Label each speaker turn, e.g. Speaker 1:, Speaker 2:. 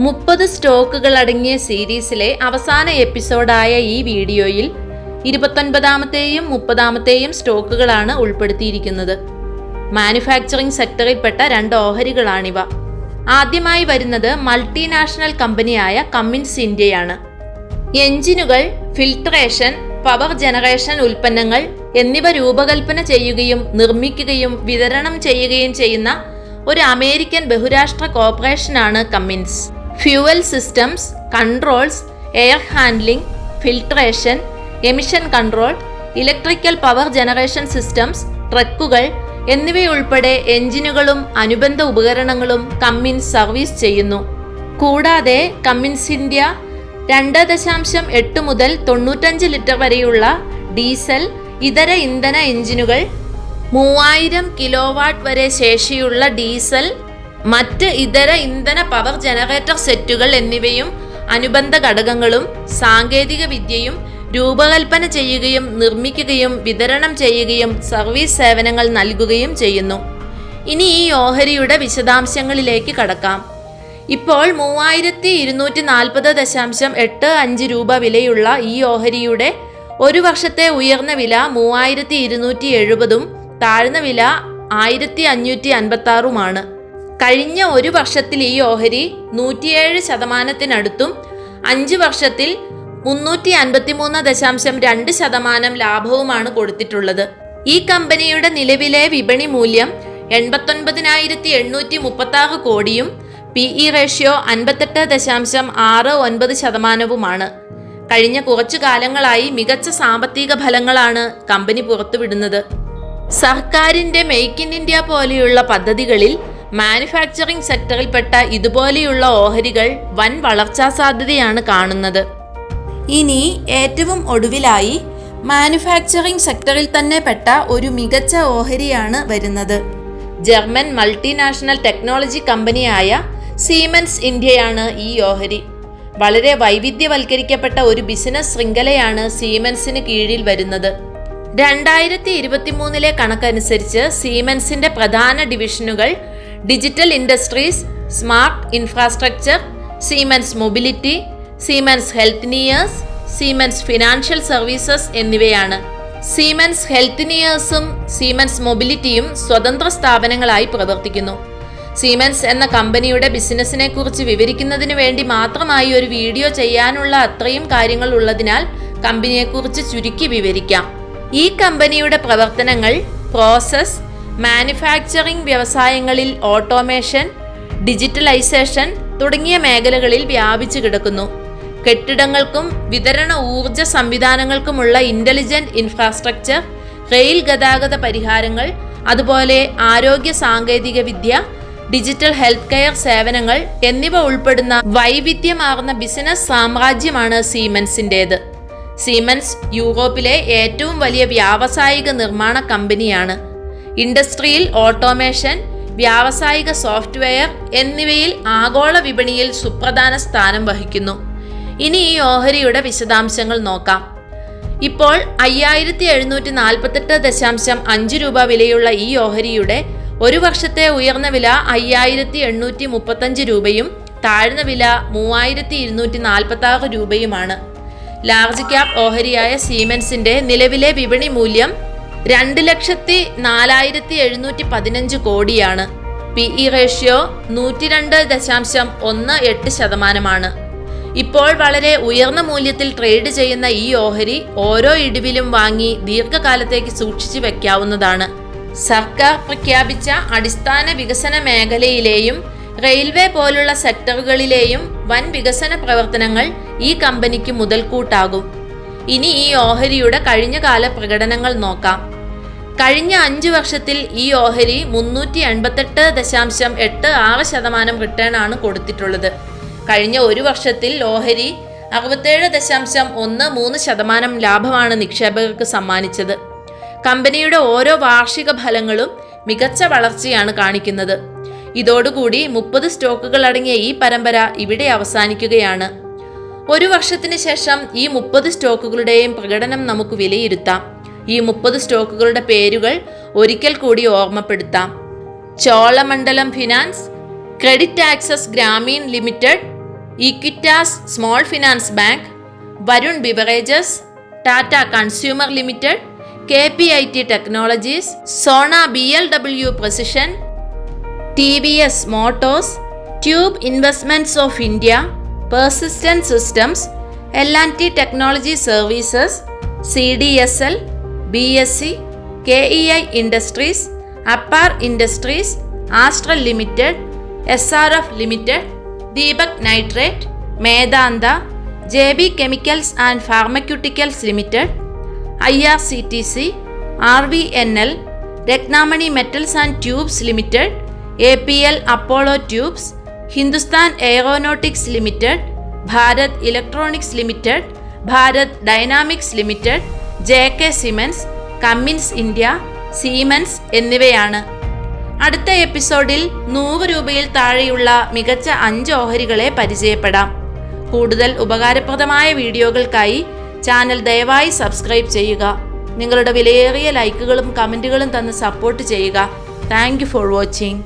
Speaker 1: 30 സ്റ്റോക്കുകൾ അടങ്ങിയ സീരീസിലെ അവസാന എപ്പിസോഡായ ഈ വീഡിയോയിൽ 29ാമത്തെയും 30ാമത്തെയും സ്റ്റോക്കുകളാണ് ഉൾപ്പെടുത്തിയിരിക്കുന്നത്. മാനുഫാക്ചറിംഗ് സെക്ടറിൽപ്പെട്ട 2 ഓഹരികളാണിവ. ആദ്യമായി വരുന്നത് മൾട്ടിനാഷണൽ കമ്പനിയായ കമ്മിൻസ് ഇന്ത്യയാണ്. എഞ്ചിനുകൾ, ഫിൽട്രേഷൻ, പവർ ജനറേഷൻ ഉൽപ്പന്നങ്ങൾ എന്നിവ രൂപകൽപ്പന ചെയ്യുകയും നിർമ്മിക്കുകയും വിതരണം ചെയ്യുകയും ചെയ്യുന്ന ഒരു അമേരിക്കൻ ബഹുരാഷ്ട്ര കോർപ്പറേഷനാണ് Cummins. Fuel systems, controls, air handling, filtration, emission control, electrical power generation systems, ട്രക്കുകൾ എന്നിവയുൾപ്പെടെ എഞ്ചിനുകളും അനുബന്ധ ഉപകരണങ്ങളും കമ്മിൻസ് സർവീസ് ചെയ്യുന്നു. കൂടാതെ കമ്മിൻസ് ഇന്ത്യ 2.8 മുതൽ 95 ലിറ്റർ വരെയുള്ള ഡീസൽ, ഇതര ഇന്ധന എഞ്ചിനുകൾ, 3000 കിലോവാട്ട് വരെ ശേഷിയുള്ള ഡീസൽ, മറ്റ് ഇതര ഇന്ധന പവർ ജനറേറ്റർ സെറ്റുകൾ എന്നിവയും അനുബന്ധ ഘടകങ്ങളും സാങ്കേതിക വിദ്യയും രൂപകൽപ്പന ചെയ്യുകയും നിർമ്മിക്കുകയും വിതരണം ചെയ്യുകയും സർവീസ് സേവനങ്ങൾ നൽകുകയും ചെയ്യുന്നു. ഇനി ഈ ഓഹരിയുടെ വിശദാംശങ്ങളിലേക്ക് കടക്കാം. ഇപ്പോൾ 3240.85 രൂപ വിലയുള്ള ഈ ഓഹരിയുടെ ഒരു വർഷത്തെ ഉയർന്ന വില 3270-ഉം താഴ്ന്ന വില 1556-ഉമാണ്. കഴിഞ്ഞ ഒരു വർഷത്തിൽ ഈ ഓഹരി 107%-നടുത്തും 5 വർഷത്തിൽ 353.2% ലാഭവുമാണ് കൊടുത്തിട്ടുള്ളത്. ഈ കമ്പനിയുടെ നിലവിലെ വിപണി മൂല്യം 89,836 കോടിയും PE റേഷ്യോ 58.69%-വുമാണ്. കഴിഞ്ഞ കുറച്ചു കാലങ്ങളായി മികച്ച സാമ്പത്തിക ഫലങ്ങളാണ് കമ്പനി പുറത്തുവിടുന്നത്. സർക്കാരിൻ്റെ മെയ്ക്ക് ഇൻ ഇന്ത്യ പോലെയുള്ള പദ്ധതികളിൽ മാനുഫാക്ചറിംഗ് സെക്ടറിൽപ്പെട്ട ഇതുപോലെയുള്ള ഓഹരികൾ വൻ വളർച്ചാ സാധ്യതയാണ് കാണുന്നത്. ഇനി ഏറ്റവും ഒടുവിലായി മാനുഫാക്ചറിംഗ് സെക്ടറിൽ തന്നെ പെട്ട ഒരു മികച്ച ഓഹരിയാണ് വരുന്നത്. ജർമ്മൻ മൾട്ടിനാഷണൽ ടെക്നോളജി കമ്പനിയായ സീമെൻസ് ഇന്ത്യയാണ് ഈ ഓഹരി. വളരെ വൈവിധ്യവൽക്കരിക്കപ്പെട്ട ഒരു ബിസിനസ് ശൃംഖലയാണ് സീമെൻസിന് കീഴിൽ വരുന്നത്. 2023 കണക്കനുസരിച്ച് സീമെൻസിന്റെ പ്രധാന ഡിവിഷനുകൾ digital industries, smart infrastructure, Siemens mobility, Siemens Healthineers, Siemens financial services എന്നിവയാണ്. സീമെൻസ് ഹെൽത്ത്നിയേഴ്സും സീമെൻസ് മൊബിലിറ്റിയും സ്വതന്ത്ര സ്ഥാപനങ്ങളായി പ്രവർത്തിക്കുന്നു. സീമെൻസ് എന്ന കമ്പനിയുടെ ബിസിനസ്സിനെ കുറിച്ച് വിവരിക്കുന്നതിന് വേണ്ടി മാത്രമായി ഒരു വീഡിയോ ചെയ്യാനുള്ള അത്രയും കാര്യങ്ങൾ ഉള്ളതിനാൽ കമ്പനിയെക്കുറിച്ച് ചുരുക്കി വിവരിക്കാം. ഈ കമ്പനിയുടെ പ്രവർത്തനങ്ങൾ പ്രോസസ്, മാനുഫാക്ചറിംഗ് വ്യവസായങ്ങളിൽ ഓട്ടോമേഷൻ, ഡിജിറ്റലൈസേഷൻ തുടങ്ങിയ മേഖലകളിൽ വ്യാപിച്ചു കിടക്കുന്നു. കെട്ടിടങ്ങൾക്കും വിതരണ ഊർജ സംവിധാനങ്ങൾക്കുമുള്ള ഇന്റലിജന്റ് ഇൻഫ്രാസ്ട്രക്ചർ, റെയിൽ ഗതാഗത പരിഹാരങ്ങൾ, അതുപോലെ ആരോഗ്യ സാങ്കേതിക വിദ്യ, ഡിജിറ്റൽ ഹെൽത്ത് കെയർ സേവനങ്ങൾ എന്നിവ ഉൾപ്പെടുന്ന വൈവിധ്യമാർന്ന ബിസിനസ് സാമ്രാജ്യമാണ് സീമെൻസിൻ്റേത്. സീമെൻസ് യൂറോപ്പിലെ ഏറ്റവും വലിയ വ്യാവസായിക നിർമ്മാണ കമ്പനിയാണ്. ഇൻഡസ്ട്രിയൽ ഓട്ടോമേഷൻ, വ്യാവസായിക സോഫ്റ്റ്വെയർ എന്നിവയിൽ ആഗോള വിപണിയിൽ സുപ്രധാന സ്ഥാനം വഹിക്കുന്നു. ഇനി ഈ ഓഹരിയുടെ വിശദാംശങ്ങൾ നോക്കാം. ഇപ്പോൾ 5748.5 രൂപ വിലയുള്ള ഈ ഓഹരിയുടെ ഒരു വർഷത്തെ ഉയർന്ന വില 5835 രൂപയും താഴ്ന്ന വില 3246 രൂപയുമാണ്. ലാർജ് ക്യാപ് ഓഹരിയായ സീമെൻസിന്റെ നിലവിലെ വിപണി മൂല്യം 2,04,715 കോടിയാണ്. PE റേഷ്യോ 102.18%-മാണ്. ഇപ്പോൾ വളരെ ഉയർന്ന മൂല്യത്തിൽ ട്രേഡ് ചെയ്യുന്ന ഈ ഓഹരി ഓരോ ഇടിവിലും വാങ്ങി ദീർഘകാലത്തേക്ക് സൂക്ഷിച്ചു വെക്കാവുന്നതാണ്. സർക്കാർ പ്രഖ്യാപിച്ച അടിസ്ഥാന വികസന മേഖലയിലെയും റെയിൽവേ പോലുള്ള സെക്ടറുകളിലെയും വൻ വികസന പ്രവർത്തനങ്ങൾ ഈ കമ്പനിക്ക് മുതൽക്കൂട്ടാകും. ഇനി ഈ ഓഹരിയുടെ കഴിഞ്ഞകാല പ്രകടനങ്ങൾ നോക്കാം. കഴിഞ്ഞ 5 വർഷത്തിൽ ഈ ഓഹരി 388.86% റിട്ടേൺ ആണ് കൊടുത്തിട്ടുള്ളത്. കഴിഞ്ഞ ഒരു വർഷത്തിൽ ഓഹരി 67.13% ലാഭമാണ് നിക്ഷേപകർക്ക് സമ്മാനിച്ചത്. കമ്പനിയുടെ ഓരോ വാർഷിക ഫലങ്ങളും മികച്ച വളർച്ചയാണ് കാണിക്കുന്നത്. ഇതോടുകൂടി 30 സ്റ്റോക്കുകൾ അടങ്ങിയ ഈ പരമ്പര ഇവിടെ അവസാനിക്കുകയാണ്. ഒരു വർഷത്തിന് ശേഷം ഈ 30 സ്റ്റോക്കുകളുടെയും പ്രകടനം നമുക്ക് വിലയിരുത്താം. ഈ 30 സ്റ്റോക്കുകളുടെ പേരുകൾ ഒരിക്കൽ കൂടി ഓർമ്മപ്പെടുത്താം. Cholamandalam finance, credit access Grameen limited, Equitas small finance bank, Varun beverages, Tata consumer limited, KPIT technologies, Sona BLW precision, TVS motors, tube investments of India, persistent systems, L&T technology services, CDSL, BSC, KEI industries, Apar industries, Astral limited, SRF limited, Deepak nitrate, Medanta, JB chemicals and pharmaceuticals limited, IRCTC, RVNL, Ratnamani metals and tubes limited, APL Apollo tubes, Hindustan aeronautics limited, Bharat electronics limited, Bharat dynamics limited, JK cements, Cummins India, Siemens എന്നിവയാണ്. അടുത്ത എപ്പിസോഡിൽ 100 രൂപയിൽ താഴെയുള്ള മികച്ച 5 ഓഹരികളെ പരിചയപ്പെടാം. കൂടുതൽ ഉപകാരപ്രദമായ വീഡിയോകൾക്കായി ചാനൽ ദയവായി സബ്സ്ക്രൈബ് ചെയ്യുക. നിങ്ങളുടെ വിലയേറിയ ലൈക്കുകളും കമൻറ്റുകളും തന്ന് സപ്പോർട്ട് ചെയ്യുക. Thank you for watching.